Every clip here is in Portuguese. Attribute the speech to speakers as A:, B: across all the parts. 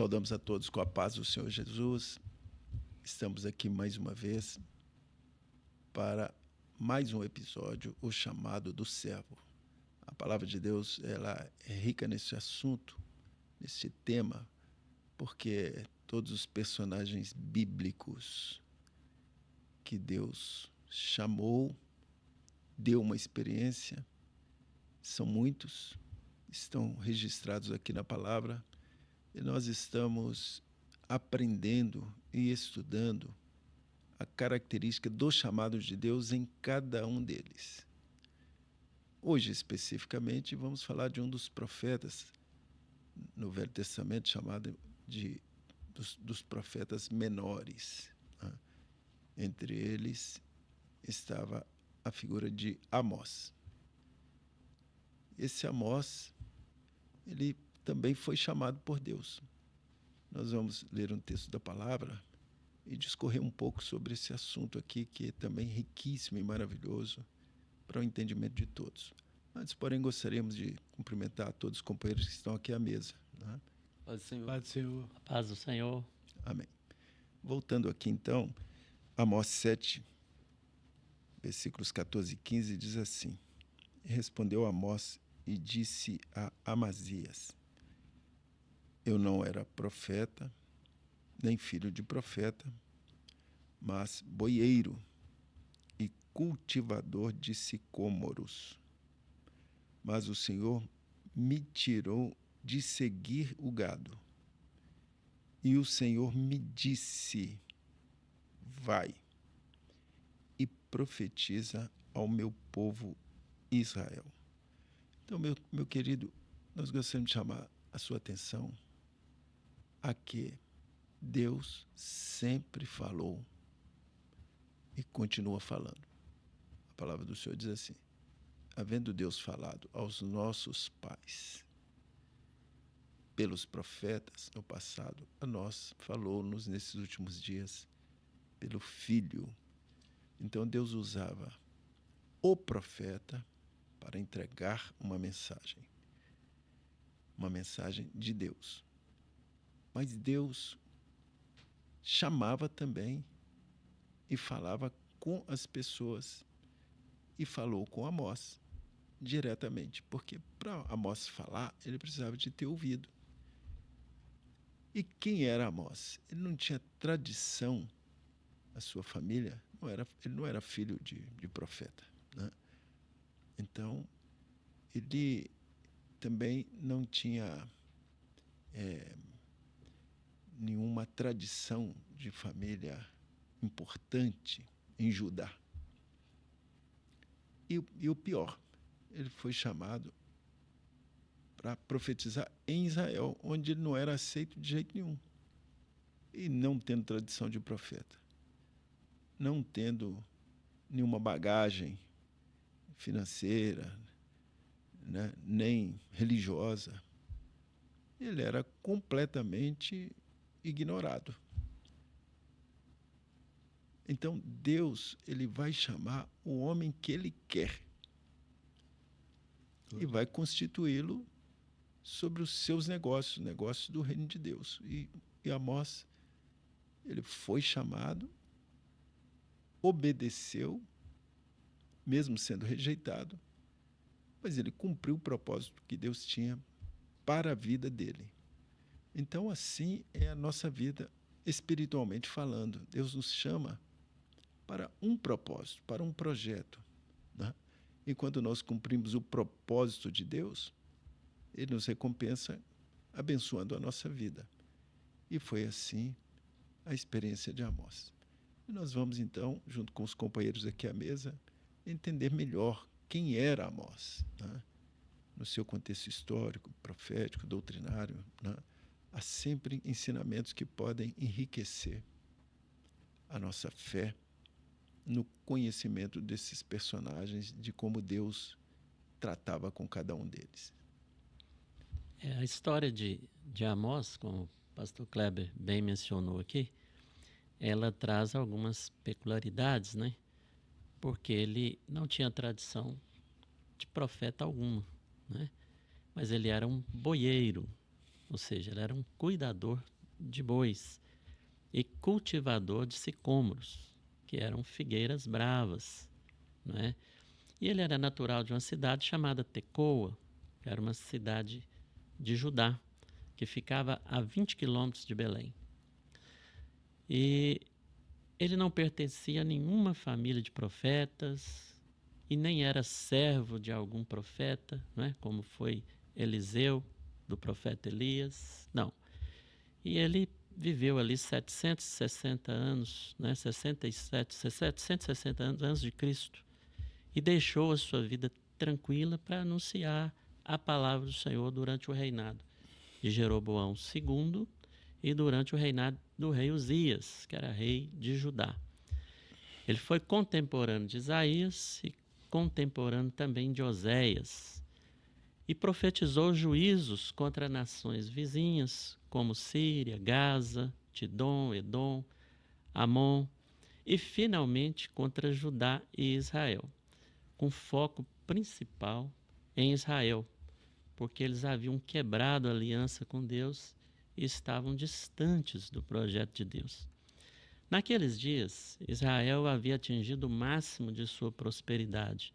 A: Saudamos a todos com a paz do Senhor Jesus. Estamos aqui mais uma vez para mais um episódio, o chamado do servo. A palavra de Deus, ela é rica nesse assunto, nesse tema, porque todos os personagens bíblicos que Deus chamou, deu uma experiência, são muitos, estão registrados aqui na palavra, e nós estamos aprendendo e estudando a característica do chamado de Deus em cada um deles. Hoje, especificamente, vamos falar de um dos profetas no Velho Testamento, chamado dos profetas menores. Né? Entre eles estava a figura de Amós. Esse Amós, ele também foi chamado por Deus. Nós vamos ler um texto da palavra e discorrer um pouco sobre esse assunto aqui, que é também riquíssimo e maravilhoso para o entendimento de todos. Antes, porém, gostaríamos de cumprimentar todos os companheiros que estão aqui à mesa. Né?
B: Paz do Senhor.
C: Paz do Senhor.
D: A paz do Senhor.
A: Amém. Voltando aqui, então, Amós 7, versículos 14 e 15, diz assim: Respondeu Amós e disse a Amazias: Eu não era profeta, nem filho de profeta, mas boieiro e cultivador de sicômoros. Mas o Senhor me tirou de seguir o gado. E o Senhor me disse: Vai e profetiza ao meu povo Israel. Então, meu querido, nós gostaríamos de chamar a sua atenção a que Deus sempre falou e continua falando. A palavra do Senhor diz assim: havendo Deus falado aos nossos pais pelos profetas no passado, a nós falou-nos nesses últimos dias pelo Filho. Então Deus usava o profeta para entregar uma mensagem de Deus. Mas Deus chamava também e falava com as pessoas, e falou com Amós diretamente, porque para Amós falar, ele precisava de ter ouvido. E quem era Amós? Ele não tinha tradição, a sua família, ele não era filho de profeta. Né? Então, ele também não tinha nenhuma tradição de família importante em Judá. E o pior, ele foi chamado para profetizar em Israel, onde ele não era aceito de jeito nenhum. E não tendo tradição de profeta, não tendo nenhuma bagagem financeira, né, nem religiosa, ele era completamente ignorado. Então Deus, ele vai chamar o homem que ele quer e vai constituí-lo sobre os seus negócios do reino de Deus. E Amós, ele foi chamado, obedeceu, mesmo sendo rejeitado, mas ele cumpriu o propósito que Deus tinha para a vida dele. Então, assim é a nossa vida espiritualmente falando. Deus nos chama para um propósito, para um projeto. Né? E quando nós cumprimos o propósito de Deus, Ele nos recompensa abençoando a nossa vida. E foi assim a experiência de Amós. E nós vamos então, junto com os companheiros aqui à mesa, entender melhor quem era Amós, né? No seu contexto histórico, profético, doutrinário. Né? Há sempre ensinamentos que podem enriquecer a nossa fé no conhecimento desses personagens, de como Deus tratava com cada um deles.
D: A história de Amós, como o pastor Kleber bem mencionou aqui, ela traz algumas peculiaridades, né? Porque ele não tinha tradição de profeta alguma, né? Mas ele era um boieiro, ou seja, ele era um cuidador de bois e cultivador de sicômoros, que eram figueiras bravas, não é? E ele era natural de uma cidade chamada Tecoa, que era uma cidade de Judá, que ficava a 20 quilômetros de Belém. E ele não pertencia a nenhuma família de profetas e nem era servo de algum profeta, não é? Como foi Eliseu, do profeta Elias. Não. E ele viveu ali 760 anos, né? 760 anos antes de Cristo, e deixou a sua vida tranquila para anunciar a palavra do Senhor durante o reinado de Jeroboão II e durante o reinado do rei Uzias, que era rei de Judá. Ele foi contemporâneo de Isaías e contemporâneo também de Oséias, e profetizou juízos contra nações vizinhas, como Síria, Gaza, Tidom, Edom, Amon, e finalmente contra Judá e Israel, com foco principal em Israel, porque eles haviam quebrado a aliança com Deus e estavam distantes do projeto de Deus. Naqueles dias, Israel havia atingido o máximo de sua prosperidade,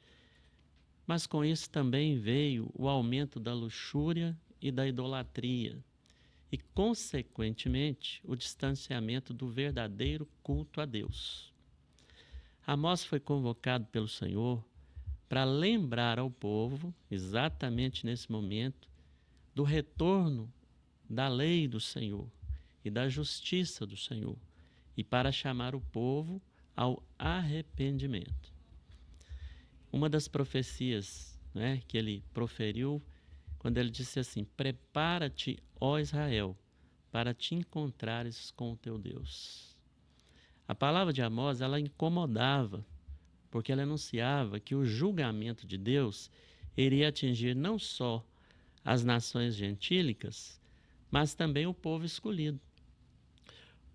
D: mas com isso também veio o aumento da luxúria e da idolatria e, consequentemente, o distanciamento do verdadeiro culto a Deus. Amós foi convocado pelo Senhor para lembrar ao povo, exatamente nesse momento, do retorno da lei do Senhor e da justiça do Senhor, e para chamar o povo ao arrependimento. Uma das profecias, né, que ele proferiu, quando ele disse assim: prepara-te, ó Israel, para te encontrares com o teu Deus. A palavra de Amós, ela incomodava, porque ela anunciava que o julgamento de Deus iria atingir não só as nações gentílicas, mas também o povo escolhido,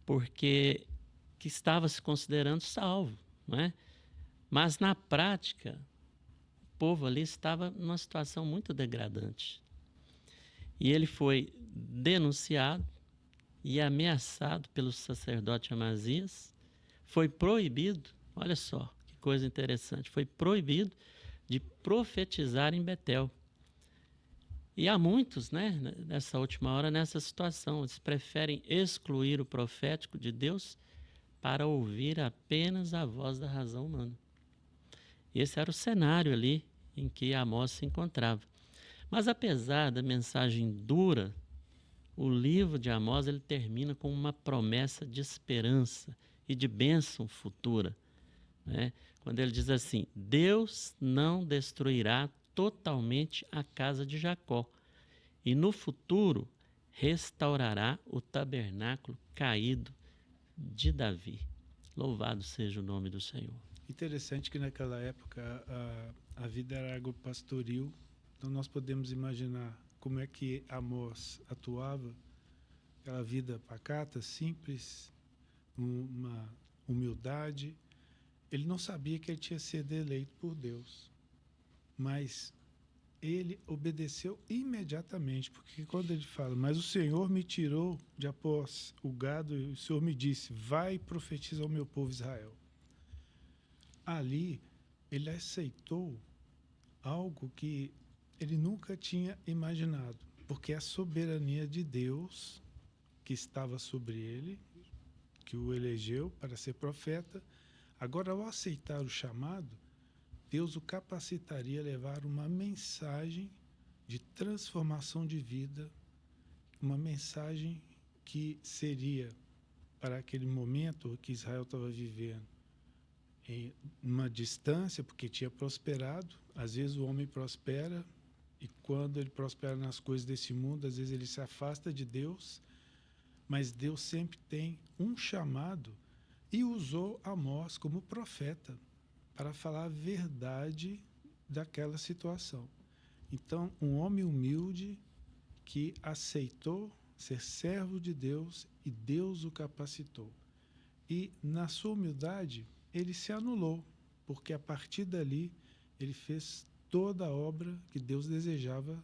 D: porque que estava se considerando salvo, não é? Mas na prática, o povo ali estava numa situação muito degradante. E ele foi denunciado e ameaçado pelo sacerdote Amazias, foi proibido, olha só que coisa interessante, foi proibido de profetizar em Betel. E há muitos, né, nessa última hora, nessa situação, eles preferem excluir o profético de Deus para ouvir apenas a voz da razão humana. Esse era o cenário ali em que Amós se encontrava. Mas apesar da mensagem dura, o livro de Amós ele termina com uma promessa de esperança e de bênção futura, né? Quando ele diz assim: Deus não destruirá totalmente a casa de Jacó, e no futuro restaurará o tabernáculo caído de Davi. Louvado seja o nome do Senhor.
B: Interessante que naquela época a vida era agropastoril, então nós podemos imaginar como é que Amós atuava, aquela vida pacata, simples, uma humildade. Ele não sabia que ele tinha sido eleito por Deus, mas ele obedeceu imediatamente, porque quando ele fala: mas o Senhor me tirou de após o gado e o Senhor me disse: vai e profetiza ao meu povo Israel. Ali ele aceitou algo que ele nunca tinha imaginado, porque a soberania de Deus que estava sobre ele, que o elegeu para ser profeta. Agora, ao aceitar o chamado, Deus o capacitaria a levar uma mensagem de transformação de vida, uma mensagem que seria, para aquele momento que Israel estava vivendo, em uma distância, porque tinha prosperado. Às vezes o homem prospera, e quando ele prospera nas coisas desse mundo, às vezes ele se afasta de Deus, mas Deus sempre tem um chamado, e usou Amós como profeta para falar a verdade daquela situação. Então, um homem humilde que aceitou ser servo de Deus e Deus o capacitou. E, na sua humildade, ele se anulou, porque a partir dali ele fez toda a obra que Deus desejava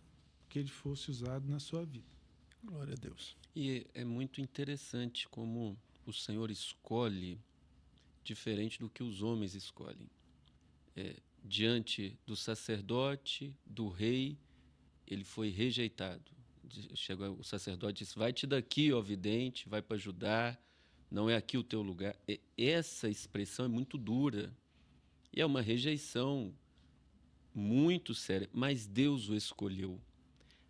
B: que ele fosse usado na sua vida.
A: Glória a Deus.
C: E é muito interessante como o Senhor escolhe diferente do que os homens escolhem. Diante do sacerdote, do rei, ele foi rejeitado. Chega o sacerdote e disse: vai-te daqui, ó vidente, vai para Judá, não é aqui o teu lugar. Essa expressão é muito dura e é uma rejeição muito séria, mas Deus o escolheu.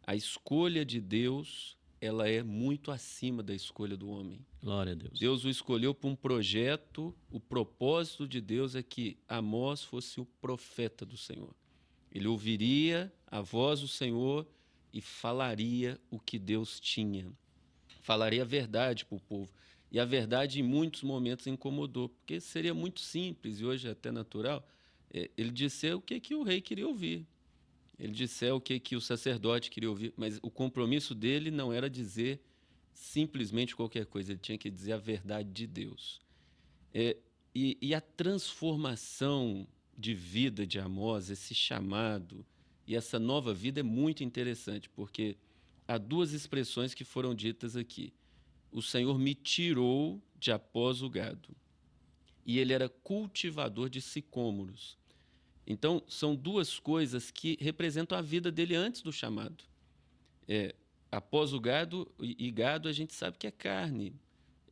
C: A escolha de Deus, ela é muito acima da escolha do homem.
D: Glória a Deus.
C: Deus o escolheu para um projeto. O propósito de Deus é que Amós fosse o profeta do Senhor. Ele ouviria a voz do Senhor e falaria o que Deus tinha. Falaria a verdade para o povo. E a verdade, em muitos momentos, incomodou, porque seria muito simples, e hoje é até natural, ele disser o que o rei queria ouvir. Ele disser o que o sacerdote queria ouvir, mas o compromisso dele não era dizer simplesmente qualquer coisa, ele tinha que dizer a verdade de Deus. E a transformação de vida de Amós, esse chamado e essa nova vida é muito interessante, porque há duas expressões que foram ditas aqui. O Senhor me tirou de após o gado, e ele era cultivador de sicômoros. Então, são duas coisas que representam a vida dele antes do chamado. Após o gado, e gado a gente sabe que é carne,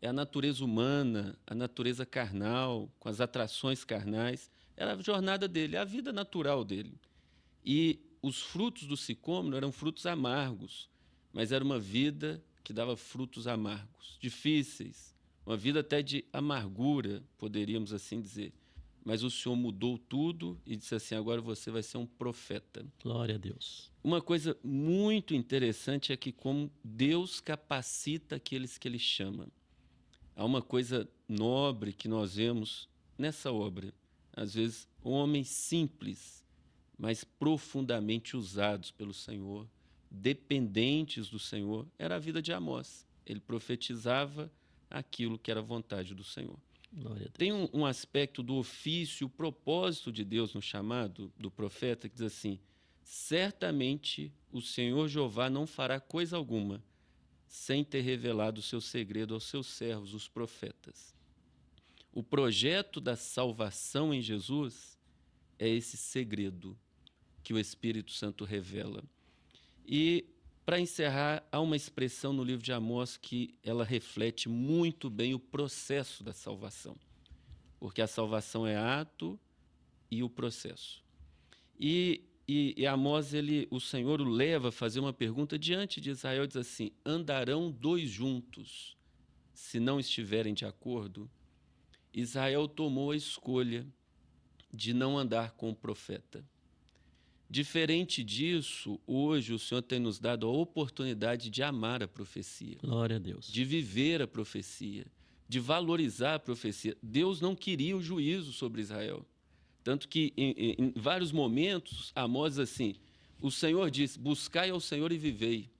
C: é a natureza humana, a natureza carnal, com as atrações carnais, era a jornada dele, a vida natural dele. E os frutos do sicômoro eram frutos amargos, mas era uma vida que dava frutos amargos, difíceis, uma vida até de amargura, poderíamos assim dizer. Mas o Senhor mudou tudo e disse assim: agora você vai ser um profeta.
D: Glória a Deus.
C: Uma coisa muito interessante é que como Deus capacita aqueles que Ele chama. Há uma coisa nobre que nós vemos nessa obra. Às vezes, homens simples, mas profundamente usados pelo Senhor, dependentes do Senhor, era a vida de Amós. Ele profetizava aquilo que era a vontade do Senhor. Tem um aspecto do ofício, o propósito de Deus no chamado do profeta, que diz assim: certamente o Senhor Jeová não fará coisa alguma sem ter revelado o seu segredo aos seus servos, os profetas. O projeto da salvação em Jesus é esse segredo que o Espírito Santo revela. E, para encerrar, há uma expressão no livro de Amós que ela reflete muito bem o processo da salvação. Porque a salvação é ato e o processo. E Amós, o Senhor o leva a fazer uma pergunta diante de Israel, diz assim: andarão dois juntos, se não estiverem de acordo? Israel tomou a escolha de não andar com o profeta. Diferente disso, hoje o Senhor tem nos dado a oportunidade de amar a profecia.
D: Glória a Deus.
C: De viver a profecia, de valorizar a profecia. Deus não queria o juízo sobre Israel. Tanto que, em vários momentos, Amós diz assim: o Senhor disse, buscai ao Senhor e vivei.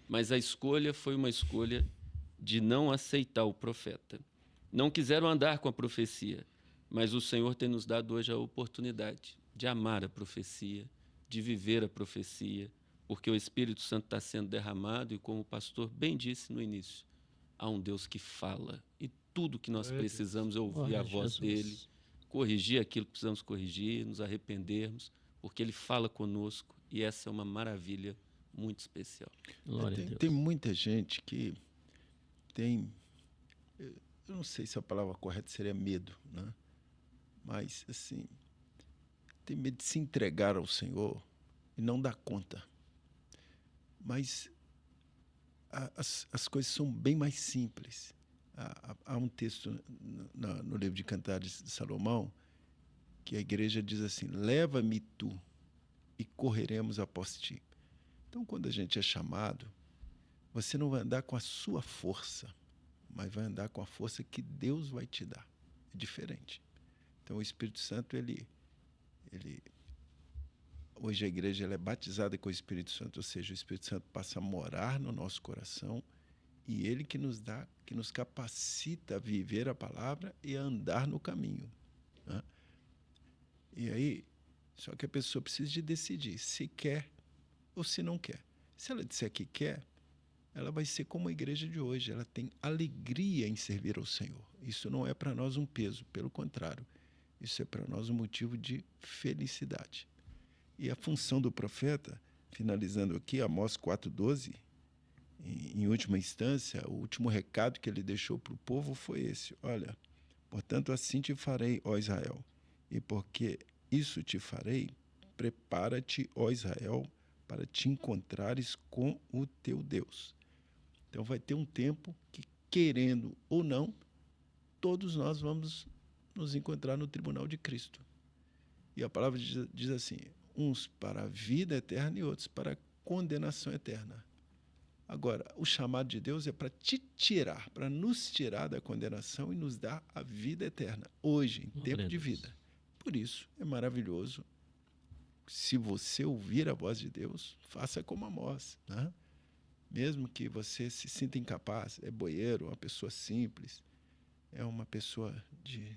C: Mas a escolha foi uma escolha de não aceitar o profeta. Não quiseram andar com a profecia, mas o Senhor tem nos dado hoje a oportunidade de amar a profecia, de viver a profecia, porque o Espírito Santo está sendo derramado e, como o pastor bem disse no início, há um Deus que fala e tudo que nós precisamos é ouvir a voz dele, corrigir aquilo que precisamos corrigir, nos arrependermos, porque ele fala conosco e essa é uma maravilha muito especial.
D: Glória a Deus.
A: Tem muita gente que tem, eu não sei se a palavra correta seria medo, né? Mas, assim, tem medo de se entregar ao Senhor e não dar conta. Mas as coisas são bem mais simples. Há um texto no livro de Cantares de Salomão que a igreja diz assim: leva-me tu e correremos após ti. Então, quando a gente é chamado, você não vai andar com a sua força, mas vai andar com a força que Deus vai te dar. É diferente. Então, o Espírito Santo, hoje a igreja é batizada com o Espírito Santo, ou seja, o Espírito Santo passa a morar no nosso coração e ele que nos dá, que nos capacita a viver a palavra e a andar no caminho, né? E aí, só que a pessoa precisa de decidir se quer ou se não quer. Se ela disser que quer, ela vai ser como a igreja de hoje. Ela tem alegria em servir ao Senhor. Isso não é para nós um peso, pelo contrário. Isso é para nós um motivo de felicidade. E a função do profeta, finalizando aqui, Amós 4,12, em última instância, o último recado que ele deixou para o povo foi esse: olha, portanto, assim te farei, ó Israel, e porque isso te farei, prepara-te, ó Israel, para te encontrares com o teu Deus. Então vai ter um tempo que, querendo ou não, todos nós vamos nos encontrar no tribunal de Cristo. E a palavra diz assim: uns para a vida eterna e outros para a condenação eterna. Agora, o chamado de Deus é para te tirar, para nos tirar da condenação e nos dar a vida eterna, hoje, em tempo de vida. Por isso, é maravilhoso. Se você ouvir a voz de Deus, faça como Amós, né? Mesmo que você se sinta incapaz, é boiero, uma pessoa simples, é uma pessoa de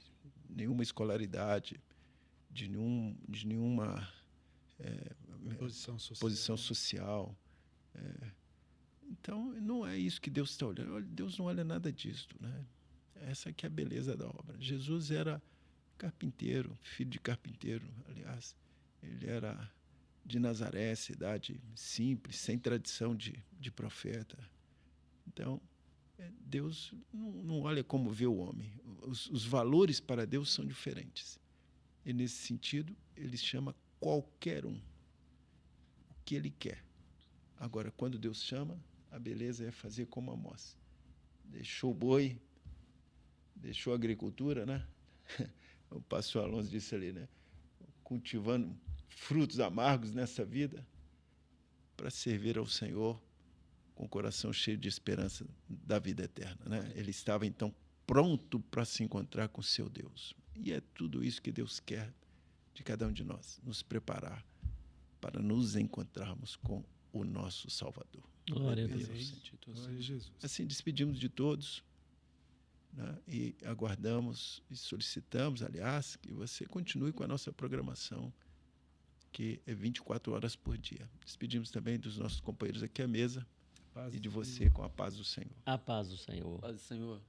A: nenhuma escolaridade, de nenhuma posição social. Então, não é isso que Deus está olhando. Deus não olha nada disso, né? Essa que é a beleza da obra. Jesus era carpinteiro, filho de carpinteiro, aliás. Ele era de Nazaré, cidade simples, sem tradição de profeta. Então, Deus não olha como vê o homem. Os valores para Deus são diferentes. E, nesse sentido, ele chama qualquer um o que ele quer. Agora, quando Deus chama, a beleza é fazer como Amós. Deixou o boi, deixou a agricultura, né? O pastor Alonso disse ali, né? Cultivando frutos amargos nessa vida para servir ao Senhor com o coração cheio de esperança da vida eterna, né? Ele estava, então, pronto para se encontrar com o seu Deus. E é tudo isso que Deus quer de cada um de nós, nos preparar para nos encontrarmos com o nosso Salvador.
D: Glória a Deus.
B: Glória a Jesus.
A: Assim, despedimos de todos, né? E aguardamos e solicitamos, aliás, que você continue com a nossa programação, que é 24 horas por dia. Despedimos também dos nossos companheiros aqui à mesa e de você com a paz do Senhor.
D: A paz do Senhor.
C: Paz do Senhor.